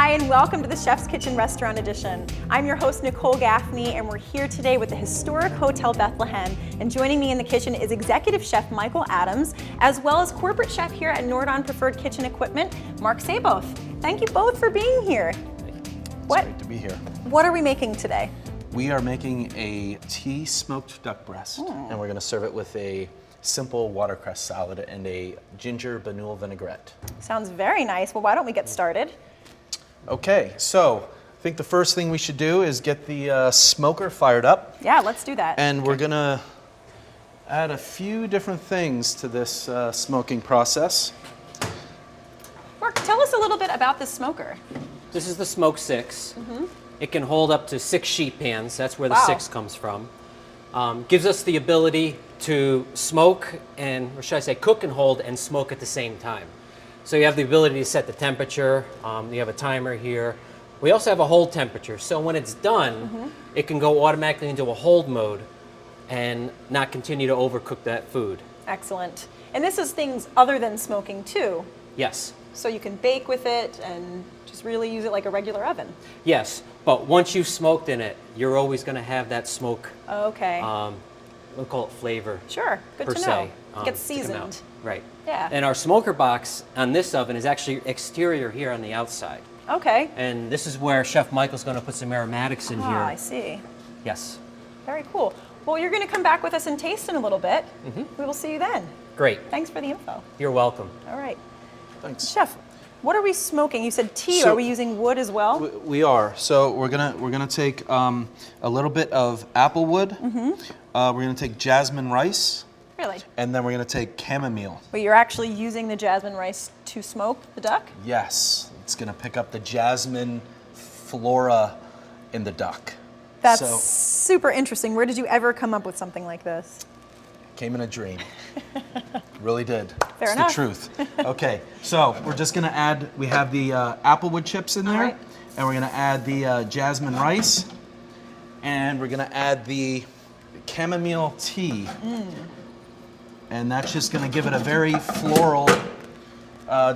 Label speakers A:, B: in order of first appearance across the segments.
A: Hi, and welcome to the Chef's Kitchen Restaurant Edition. I'm your host, Nicole Gaffney, and we're here today with the historic Hotel Bethlehem. And joining me in the kitchen is Executive Chef Michael Adams, as well as Corporate Chef here at Nordon Preferred Kitchen Equipment, Mark Saboth. Thank you both for being here.
B: It's great to be here.
A: What are we making today?
B: We are making a tea smoked duck breast, and we're going to serve it with a simple watercress salad and a ginger Banyuls Vinaigrette.
A: Sounds very nice. Well, why don't we get started?
B: Okay, so I think the first thing we should do is get the smoker fired up.
A: Yeah, let's do that.
B: And we're gonna add a few different things to this smoking process.
A: Mark, tell us a little bit about this smoker.
C: This is the Smoke 6. It can hold up to 6 sheet pans. That's where the
A: Wow.
C: 6 comes from. Gives us the ability to smoke and, or should I say, cook and hold and smoke at the same time. So you have the ability to set the temperature. You have a timer here. We also have a hold temperature. So when it's done, it can go automatically into a hold mode and not continue to overcook that food.
A: Excellent. And this is things other than smoking too.
C: Yes.
A: So you can bake with it and just really use it like a regular oven.
C: Yes, but once you've smoked in it, you're always going to have that smoke.
A: Okay.
C: We'll call it flavor.
A: Sure. Good
C: per
A: to know.
C: se,
A: It gets
C: to come
A: seasoned.
C: out. Right.
A: Yeah.
C: And our smoker box on this oven is actually exterior here on the outside.
A: Okay.
C: And this is where Chef Michael's going to put some aromatics in here.
A: Ah, I see.
C: Yes.
A: Very cool. Well, you're going to come back with us and taste in a little bit. We will see you then.
C: Great.
A: Thanks for the info.
C: You're welcome.
A: All right.
B: Thanks.
A: Chef, what are we smoking? You said tea.
B: So-
A: are we using wood as well?
B: We are. So we're gonna take a little bit of apple wood. We're gonna take jasmine rice,
A: Really?
B: and then we're gonna take chamomile.
A: But you're actually using the jasmine rice to smoke the duck?
B: Yes, it's gonna pick up the jasmine flora in the duck.
A: That's
B: So,
A: super interesting. Where did you ever come up with something like this?
B: came in a dream. Really did.
A: Fair
B: it's
A: enough.
B: the truth. Okay, so we're just gonna add, we have the applewood chips in there,
A: right.
B: and we're gonna add the jasmine rice, and we're gonna add the chamomile tea. And that's just gonna give it a very floral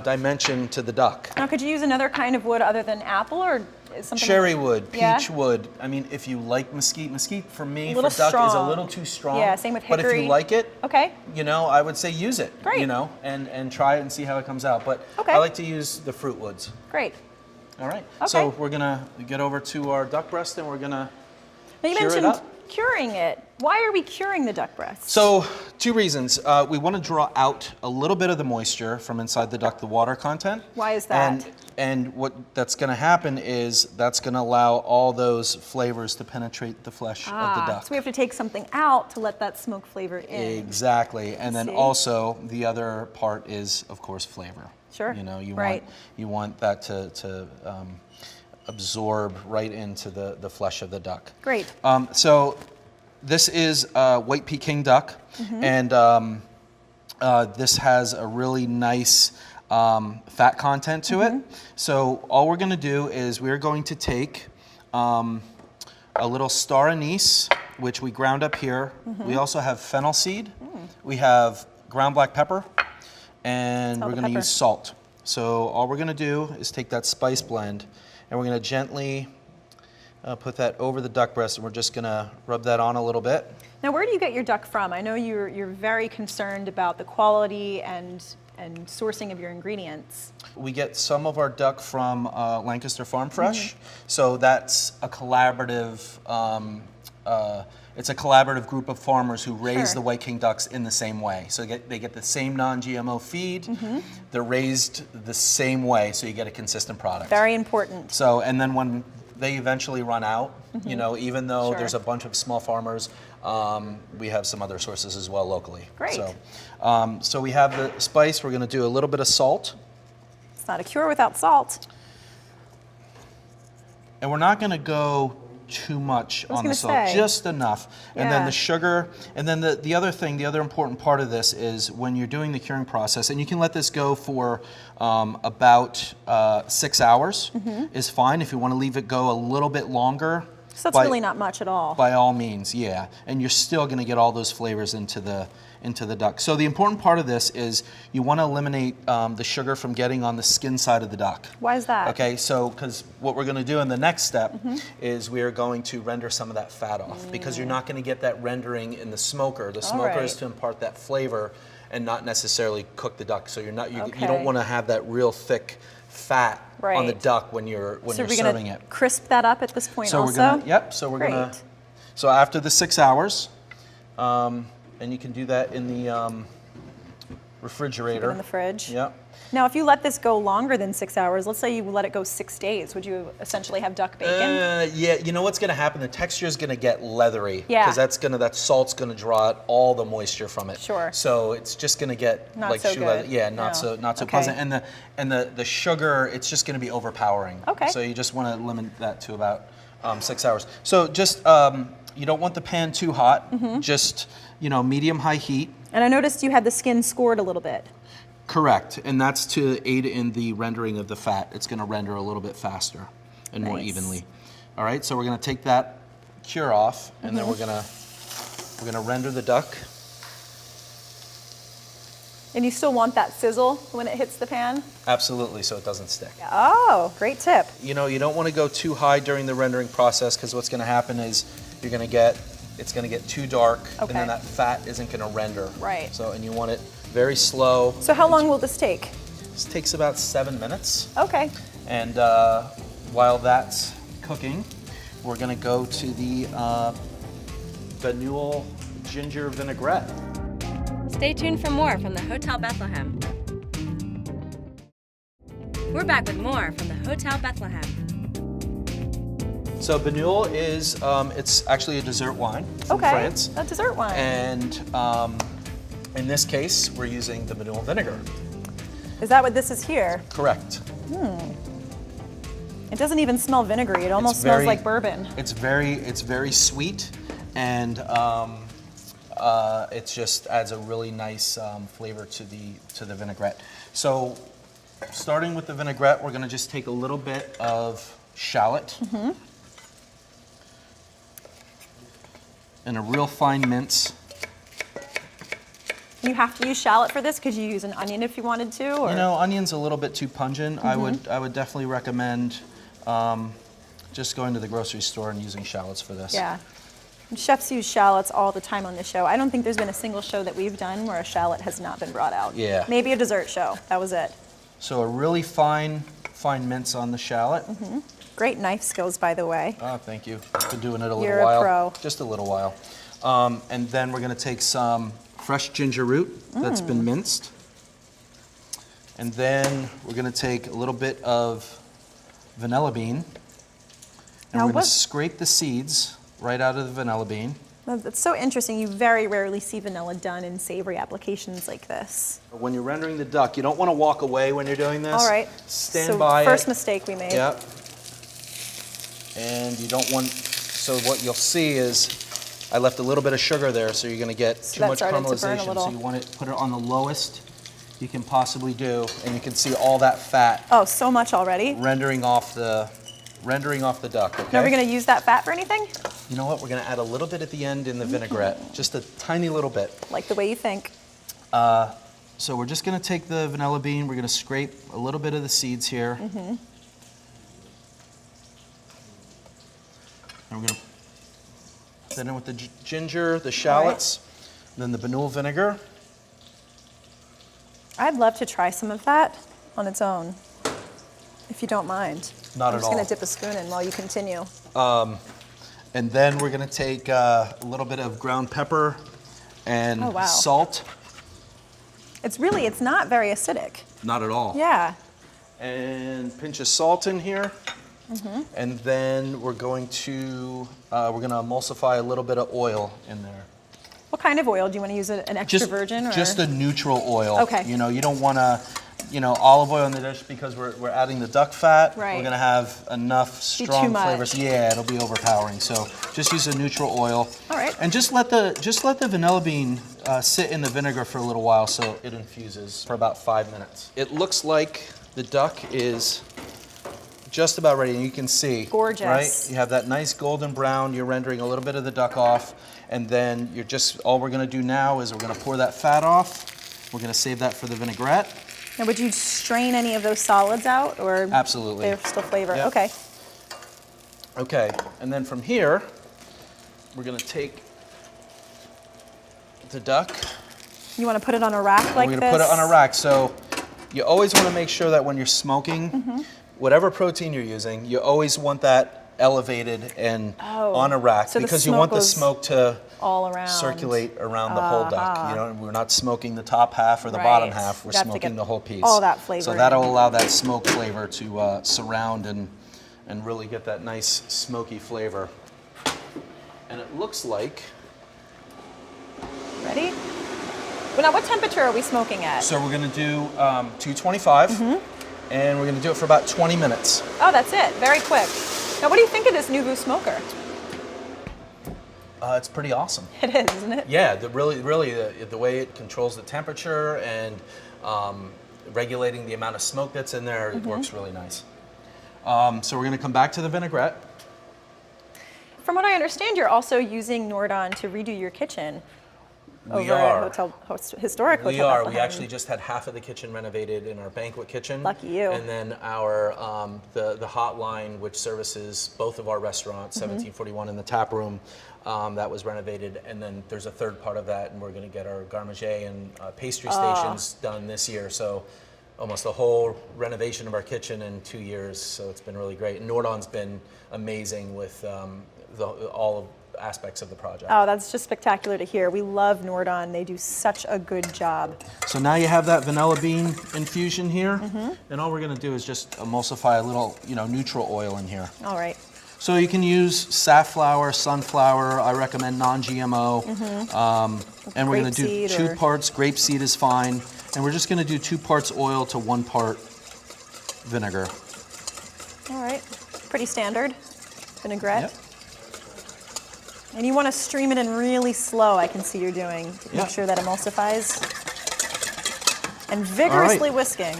B: dimension to the duck.
A: Now, could you use another kind of wood other than apple, or is something?
B: Cherry wood, peach
A: Yeah?
B: wood. I mean, if you like mesquite, mesquite for me,
A: A
B: for
A: little
B: duck, is a
A: strong.
B: little too strong.
A: Yeah, same with
B: But if
A: hickory.
B: you like it,
A: Okay.
B: you know, I would say use it.
A: Great.
B: You know, and try it and see how it comes out. But
A: Okay.
B: I like to use the fruit woods.
A: Great.
B: All right.
A: Okay.
B: So we're gonna get over to our duck breast, and we're gonna
A: Now, you
B: cure it
A: mentioned
B: up.
A: curing it. Why are we curing the duck breast?
B: So, two reasons. We want to draw out a little bit of the moisture from inside the duck, the water content.
A: Why is that?
B: And what that's going to happen is that's going to allow all those flavors to penetrate the flesh of the duck.
A: So we have to take something out to let that smoke flavor in.
B: Exactly. And then
A: see.
B: also the other part is, of course, flavor.
A: Sure.
B: You know,
A: Right.
B: you want that to absorb right into the flesh of the duck.
A: Great.
B: So this is white Peking duck, and this has a really nice fat content to it. So all we're going to do is we're going to take a little star anise, which we ground up here. We also have fennel seed. We have ground black pepper, and
A: Smell
B: we're
A: the
B: going to
A: pepper.
B: use salt. So all we're going to do is take that spice blend, and we're going to gently put that over the duck breast, and we're just going to rub that on a little bit.
A: Now, where do you get your duck from? I know you're very concerned about the quality and sourcing of your ingredients.
B: We get some of our duck from Lancaster Farm Fresh, so that's a collaborative. It's a collaborative group of farmers who raise
A: Sure.
B: the White King ducks in the same way. So they get the same non-GMO feed. They're raised the same way, so you get a consistent product.
A: Very important.
B: So, and then when they eventually run out, you know, even though
A: Sure.
B: there's a bunch of small farmers, we have some other sources as well locally.
A: Great.
B: So, so we have the spice. We're going to do a little bit of salt.
A: It's not a cure without salt.
B: And we're not going to go too much
A: was
B: on the
A: gonna
B: salt,
A: say.
B: just enough. And then
A: Yeah.
B: the sugar, and then the other thing, the other important part of this is when you're doing the curing process, and you can let this go for about 6 hours is fine. If you want to leave it go a little bit longer,
A: So that's really not much at all.
B: By all means, yeah. And you're still going to get all those flavors into the duck. So the important part of this is you want to eliminate the sugar from getting on the skin side of the duck.
A: Why is that?
B: Okay, so because what we're going to do in the next step is we are going to render some of that fat off because you're not going to get that rendering in the smoker. The smoker is to impart that flavor and not necessarily cook the duck. So you don't want to have that real thick fat on the duck when you're serving it.
A: Crisp that up at this point
B: so
A: also?
B: We're gonna, yep, so we're gonna, so after the 6 hours, and you can do that in the refrigerator.
A: Keep it in the fridge.
B: Yep.
A: Now, if you let this go longer than 6 hours, let's say you let it go 6 days, would you essentially have duck bacon?
B: Yeah, you know what's going to happen? The texture is going to get leathery.
A: Yeah.
B: Because that salt's going to draw out all the moisture from it.
A: Sure.
B: So it's just going to get
A: not
B: like
A: so
B: shoe
A: good.
B: leather. Yeah, not so pleasant. And the sugar, it's just going to be overpowering.
A: Okay.
B: So you just want to limit that to about 6 hours. So just you don't want the pan too hot. Just medium-high heat.
A: And I noticed you had the skin scored a little bit.
B: Correct, and that's to aid in the rendering of the fat. It's going to render a little bit faster and more evenly. All right, so we're going to take that cure off, and then we're going to render the duck.
A: And you still want that sizzle when it hits the pan?
B: Absolutely, so it doesn't stick.
A: Oh, great tip.
B: You don't want to go too high during the rendering process because what's going to happen is it's going to get too dark, and then that fat isn't going to render.
A: Right.
B: So, and you want it very slow.
A: So how long will this take?
B: This takes about 7 minutes.
A: Okay.
B: And while that's cooking, we're going to go to the Banyuls ginger vinaigrette.
D: Stay tuned for more from the Hotel Bethlehem. We're back with more from the Hotel Bethlehem.
B: So Banyuls is, it's actually a dessert wine from France.
A: A dessert wine.
B: And in this case, we're using the Banyuls vinegar.
A: Is that what this is here?
B: Correct.
A: It doesn't even smell vinegary. It almost smells like bourbon.
B: It's very sweet, and it just adds a really nice flavor to the vinaigrette. So, starting with the vinaigrette, we're going to just take a little bit of shallot and a real fine mince.
A: You have to use shallot for this? Could you use an onion if you wanted to? Or?
B: Onion's a little bit too pungent. I would definitely recommend just going to the grocery store and using shallots for this.
A: Yeah. Chefs use shallots all the time on the show. I don't think there's been a single show that we've done where a shallot has not been brought out.
B: Yeah.
A: Maybe a dessert show. That was it.
B: So a really fine mince on the shallot.
A: Great knife skills, by the way.
B: Oh, thank you. Been doing it a little
A: You're
B: while.
A: a pro.
B: Just a little while. And then we're going to take some fresh ginger root that's been minced. And then we're going to take a little bit of vanilla bean. And we're going to scrape the seeds right out of the vanilla bean.
A: That's so interesting. You very rarely see vanilla done in savory applications like this.
B: When you're rendering the duck, you don't want to walk away when you're doing this.
A: All right.
B: Stand by
A: first mistake we made.
B: Yep. And you don't want, so what you'll see is I left a little bit of sugar there, so you're going to get too much caramelization. So you want to put it on the lowest you can possibly do, and you can see all that fat.
A: Oh, so much already.
B: Rendering off the duck. Okay.
A: Now, are we going to use that fat for anything?
B: You know what? We're going to add a little bit at the end in the vinaigrette, just a tiny little bit.
A: Like the way you think.
B: So we're just going to take the vanilla bean. We're going to scrape a little bit of the seeds here. And we're going to put that in with the ginger, the shallots, and then the Banyuls vinegar.
A: I'd love to try some of that on its own, if you don't mind.
B: Not at all.
A: I'm just going to dip a spoon in while you continue.
B: And then we're going to take a little bit of ground pepper and salt.
A: It's not very acidic.
B: Not at all.
A: Yeah.
B: And pinch of salt in here. And then we're going to emulsify a little bit of oil in there.
A: What kind of oil? Do you want to use an extra virgin? Or?
B: Just a neutral oil.
A: Okay.
B: You don't want to, olive oil in the dish because we're adding the duck fat.
A: Right.
B: We're going to have enough strong flavors. Yeah, it'll be overpowering. So just use a neutral oil.
A: All right.
B: And just let the vanilla bean sit in the vinegar for a little while so it infuses for about 5 minutes. It looks like the duck is just about ready, and you can see.
A: Gorgeous.
B: Right? You have that nice golden brown. You're rendering a little bit of the duck off, and then you're just, all we're gonna do now is we're gonna pour that fat off. We're gonna save that for the vinaigrette.
A: Now, would you strain any of those solids out, or
B: Absolutely.
A: they're still flavor?
B: Yep.
A: Okay.
B: Okay, and then from here, we're gonna take the duck.
A: You want to put it on a rack like this?
B: We're gonna put it on a rack. So you always want to make sure that when you're smoking, whatever protein you're using, you always want that elevated and on a rack,
A: so the
B: because you
A: smoke
B: want the
A: goes
B: smoke to
A: all around.
B: circulate around the whole duck. You know, we're not smoking the top half or the bottom half. We're
A: You have to
B: smoking
A: get
B: the whole piece.
A: all that flavor
B: So
A: in.
B: that'll allow that smoke flavor to surround and really get that nice smoky flavor. And it looks like.
A: Ready? Well, now, what temperature are we smoking at?
B: So we're gonna do 225, and we're gonna do it for about 20 minutes.
A: Oh, that's it. Very quick. Now, what do you think of this Nouveau smoker?
B: It's pretty awesome.
A: It is, isn't it?
B: Yeah, really the way it controls the temperature and regulating the amount of smoke that's in there, it works really nice. So we're gonna come back to the vinaigrette.
A: From what I understand, you're also using Nordon to redo your kitchen.
B: We
A: over
B: are.
A: at Historic Hotel
B: We are.
A: Bethlehem.
B: We actually just had half of the kitchen renovated in our banquet kitchen.
A: Lucky you.
B: And then our the hotline, which services both of our restaurants,
A: Mm-hmm.
B: 1741 and the tap room, that was renovated. And then there's a third part of that, and we're going to get our garde manger and pastry stations done this year. So almost a whole renovation of our kitchen in 2 years. So it's been really great. And Nordon's been amazing with all aspects of the project.
A: Oh, that's just spectacular to hear. We love Nordon. They do such a good job.
B: So now you have that vanilla bean infusion here, and all we're going to do is just emulsify a little, neutral oil in here.
A: All right.
B: So you can use safflower, sunflower. I recommend non-GMO. And we're going to do
A: Grapeseed
B: 2
A: or-
B: parts. Grapeseed is fine, and we're just going to do 2 parts oil to 1 part vinegar.
A: All right. Pretty standard vinaigrette.
B: Yep.
A: And you want to stream it in really slow, I can see you're doing.
B: Yep.
A: Make sure that emulsifies. And vigorously whisking.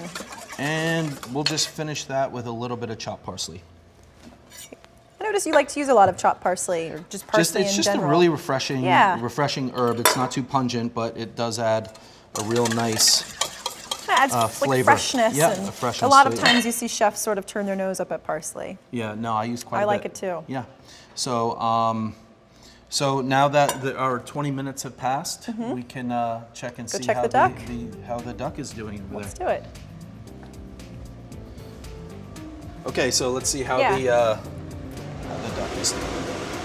B: And we'll just finish that with a little bit of chopped parsley.
A: I notice you like to use a lot of chopped parsley, or just parsley
B: It's
A: in
B: just
A: general.
B: a really refreshing
A: Yeah.
B: herb. It's not too pungent, but it does add a real nice
A: It adds
B: flavor.
A: like freshness.
B: Yeah,
A: and
B: a freshness
A: a lot
B: to
A: of
B: it.
A: times you see chefs sort of turn their nose up at parsley.
B: Yeah, no, I use quite a bit.
A: I like it too.
B: Yeah. So, so now that our 20 minutes have passed, we can check and see
A: check
B: how
A: the duck.
B: how the duck is doing over
A: Let's
B: there.
A: do it.
B: Okay, so let's see how
A: Yeah.
B: how the duck is doing.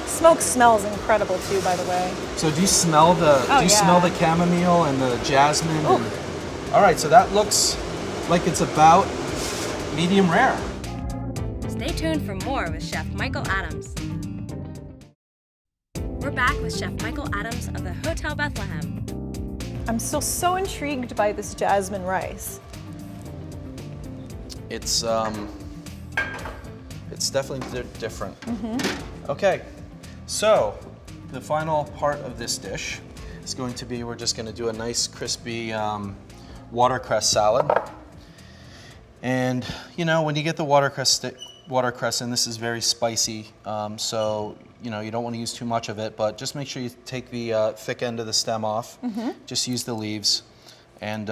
A: Smoke smells incredible too, by the way.
B: So do you smell the smell the chamomile and the jasmine?
A: Ooh.
B: All right, so that looks like it's about medium rare.
D: Stay tuned for more with Chef Michael Adams. We're back with Chef Michael Adams of the Hotel Bethlehem.
A: I'm still so intrigued by this jasmine rice.
B: It's definitely different. Okay, so the final part of this dish is going to be, we're just going to do a nice crispy watercress salad. And when you get the watercress in, this is very spicy, so you don't want to use too much of it, but just make sure you take the thick end of the stem off. Just use the leaves, and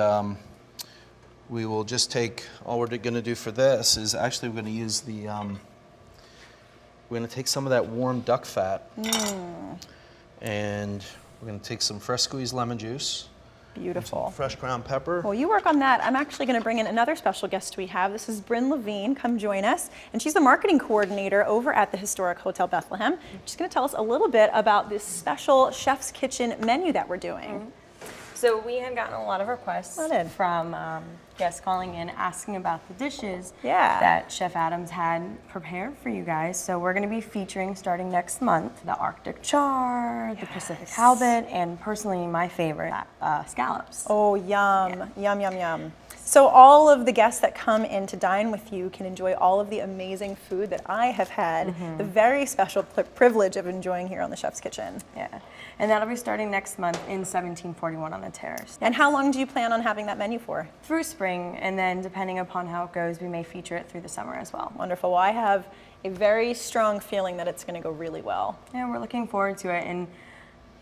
B: we will just take, all we're going to do for this is actually we're going to use the, we're going to take some of that warm duck fat, and we're going to take some fresh squeezed lemon juice,
A: Beautiful.
B: fresh ground pepper.
A: Well, you work on that. I'm actually going to bring in another special guest we have. This is Bryn Levine. Come join us. And she's the marketing coordinator over at the Historic Hotel Bethlehem. She's going to tell us a little bit about this special Chef's Kitchen menu that we're doing.
E: So we had gotten a lot of requests
A: I did.
E: from guests calling in asking about the dishes
A: Yeah.
E: that Chef Adams had prepared for you guys. So we're going to be featuring starting next month the Arctic char, the Pacific halibut, and personally my favorite, scallops.
A: Oh, yum. Yum, yum, yum. So all of the guests that come in to dine with you can enjoy all of the amazing food that I have had the very special privilege of enjoying here on the Chef's Kitchen.
E: Yeah, and that'll be starting next month in 1741 on the terrace.
A: And how long do you plan on having that menu for?
E: Through spring, and then depending upon how it goes, we may feature it through the summer as well.
A: Wonderful. Well, I have a very strong feeling that it's going to go really well.
E: Yeah, we're looking forward to it, and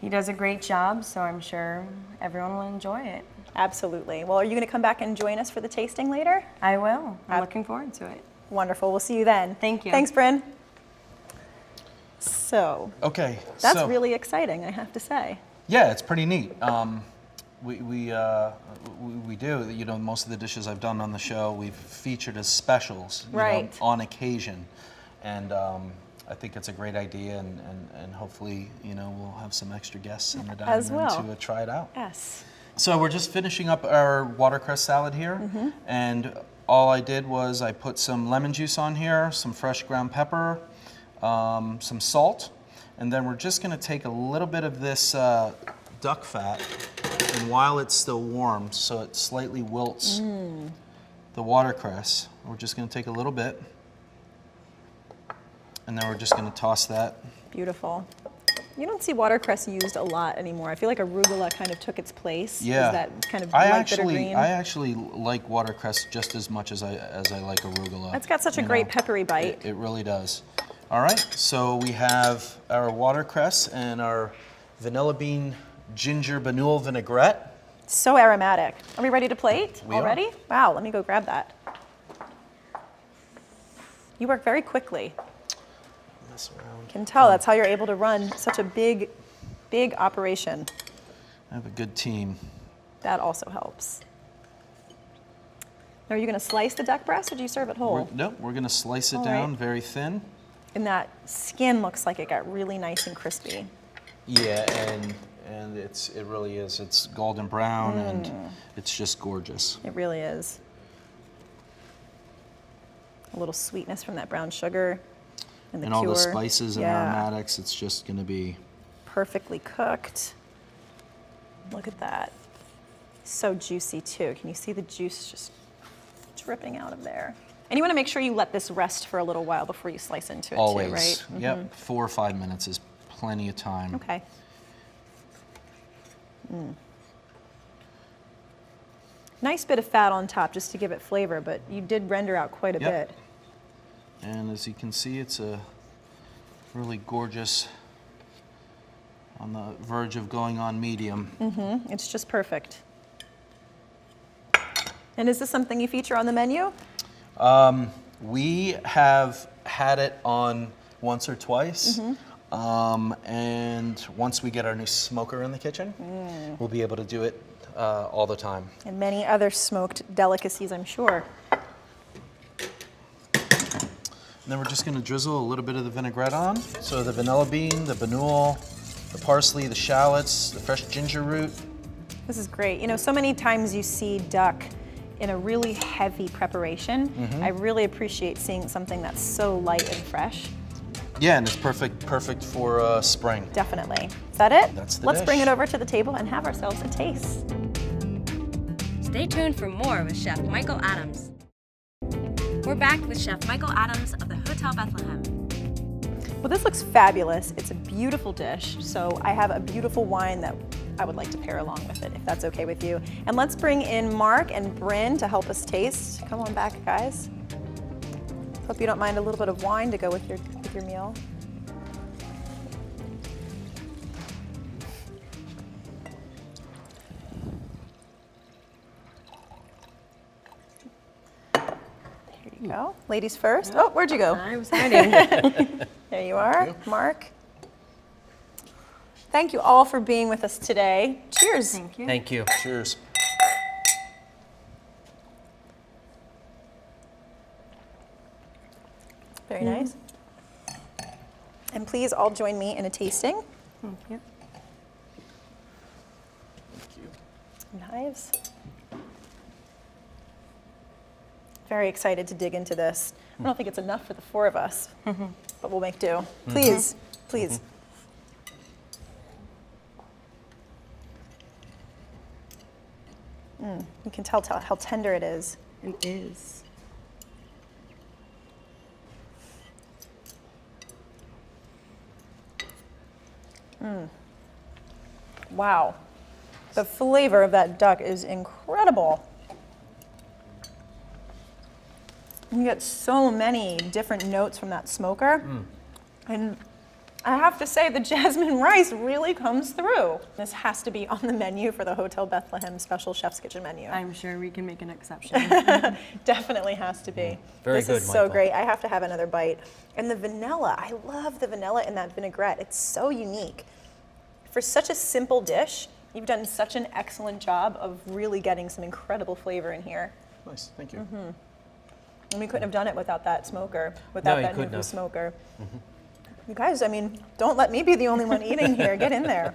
E: he does a great job, so I'm sure everyone will enjoy it.
A: Absolutely. Well, are you going to come back and join us for the tasting later?
E: I will. I'm looking forward to it.
A: Wonderful. We'll see you then.
E: Thank you.
A: Thanks, Bryn. So,
B: Okay.
A: that's really exciting, I have to say.
B: Yeah, it's pretty neat. We do, you know, most of the dishes I've done on the show, we've featured as specials, you know,
A: Right.
B: on occasion. And I think it's a great idea, and hopefully, you know, we'll have some extra guests in the dining
A: As
B: room
A: well.
B: to try it out.
A: Yes.
B: So we're just finishing up our watercress salad here, and all I did was I put some lemon juice on here, some fresh ground pepper, some salt, and then we're just going to take a little bit of this duck fat, and while it's still warm, so it slightly wilts the watercress, we're just going to take a little bit, and then we're just going to toss that.
A: Beautiful. You don't see watercress used a lot anymore. I feel like arugula kind of took its place.
B: Yeah,
A: Is that kind of
B: I
A: light bitter green?
B: actually like watercress just as much as I like arugula.
A: It's got such a
B: you
A: great
B: know.
A: peppery bite.
B: It really does. All right, so we have our watercress and our vanilla bean ginger Banyuls Vinaigrette.
A: So aromatic. Are we ready to plate
B: We are.
A: already? Wow, let me go grab that. You work very quickly.
B: Mess around.
A: Can tell that's how you're able to run such a big operation.
B: I have a good team.
A: That also helps. Now, are you going to slice the duck breast or do you serve it whole?
B: We're going to slice it
A: All
B: down
A: right.
B: very thin.
A: And that skin looks like it got really nice and crispy.
B: Yeah, and it really is. It's golden brown and it's just gorgeous.
A: It really is. A little sweetness from that brown sugar and the
B: And all the
A: cure.
B: spices and
A: Yeah.
B: aromatics, it's just going to be.
A: Perfectly cooked. Look at that. So juicy too. Can you see the juice just dripping out of there? And you want to make sure you let this rest for a little while before you slice into it
B: Always.
A: too, right? Mm-hmm.
B: Yep. 4 or 5 minutes is plenty of time.
A: Okay. Nice bit of fat on top just to give it flavor, but you did render out quite a
B: Yep.
A: bit.
B: And as you can see, it's a really gorgeous, on the verge of going on medium.
A: It's just perfect. And is this something you feature on the menu?
B: We have had it on once or twice. And once we get our new smoker in the kitchen, we'll be able to do it all the time.
A: And many other smoked delicacies, I'm sure.
B: And then we're just going to drizzle a little bit of the vinaigrette on. So the vanilla bean, the banul, the parsley, the shallots, the fresh ginger root.
A: This is great. You know, so many times you see duck in a really heavy preparation. I really appreciate seeing something that's so light and fresh.
B: Yeah, and it's perfect for spring.
A: Definitely. Is that it?
B: That's the
A: Let's bring
B: dish.
A: it over to the table and have ourselves a taste.
D: Stay tuned for more with Chef Michael Adams. We're back with Chef Michael Adams of the Hotel Bethlehem.
A: Well, this looks fabulous. It's a beautiful dish. So I have a beautiful wine that I would like to pair along with it, if that's okay with you. And let's bring in Mark and Bryn to help us taste. Come on back, guys. Hope you don't mind a little bit of wine to go with your meal. Here you go. Ladies first. Oh, where'd you go?
E: I was hiding.
A: There you are, Mark. Thank you all for being with us today. Cheers.
E: Thank you.
C: Thank you.
B: Cheers.
A: Very nice. And please all join me in a tasting.
E: Thank you.
A: Knives. Very excited to dig into this. I don't think it's enough for the four of us, but we'll make do. Please, please. You can tell how tender it is.
E: It is.
A: Wow. The flavor of that duck is incredible. You get so many different notes from that smoker. And I have to say, the jasmine rice really comes through. This has to be on the menu for the Hotel Bethlehem Special Chef's Kitchen menu.
E: I'm sure we can make an exception.
A: Definitely has to be.
C: Very
A: this
C: good,
A: is so
C: Michael.
A: great. I have to have another bite. And the vanilla, I love the vanilla in that vinaigrette. It's so unique. For such a simple dish, you've done such an excellent job of really getting some incredible flavor in here.
B: Nice, thank you.
A: And we couldn't have done it without that smoker, without
C: you
A: that
C: couldn't
A: Nuvu
C: have.
A: smoker. You guys, I mean, don't let me be the only one eating here. Get in there.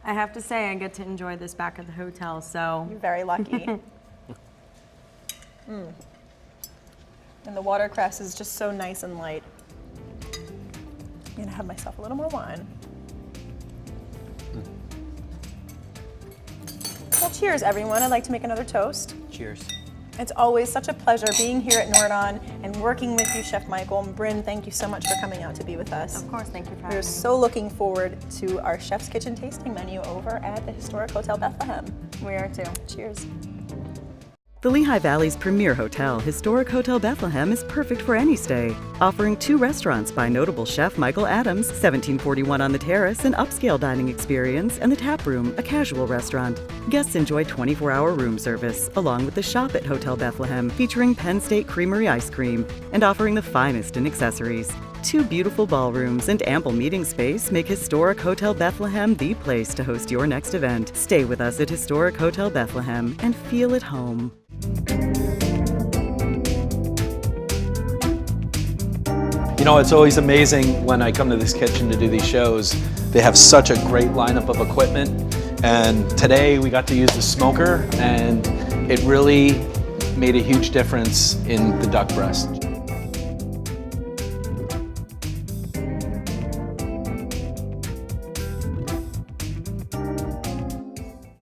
E: I have to say, I get to enjoy this back at the hotel, so.
A: You're very lucky. And the watercress is just so nice and light. I'm gonna have myself a little more wine. Well, cheers, everyone. I'd like to make another toast.
C: Cheers.
A: It's always such a pleasure being here at Nordon and working with you, Chef Michael. And Bryn, thank you so much for coming out to be with us.
E: Of course, thank you for having
A: We're
E: me.
A: so looking forward to our Chef's Kitchen tasting menu over at the Historic Hotel Bethlehem.
E: We are too.
A: Cheers.
F: The Lehigh Valley's premier hotel, Historic Hotel Bethlehem, is perfect for any stay, offering 2 restaurants by notable chef Michael Adams, 1741 on the Terrace, an upscale dining experience, and the Tap Room, a casual restaurant. Guests enjoy 24-hour room service, along with the Shop at Hotel Bethlehem, featuring Penn State Creamery ice cream and offering the finest in accessories. 2 beautiful ballrooms and ample meeting space make Historic Hotel Bethlehem the place to host your next event. Stay with us at Historic Hotel Bethlehem and feel at home.
B: You know, it's always amazing when I come to this kitchen to do these shows. They have such a great lineup of equipment. And today we got to use the smoker, and it really made a huge difference in the duck breast.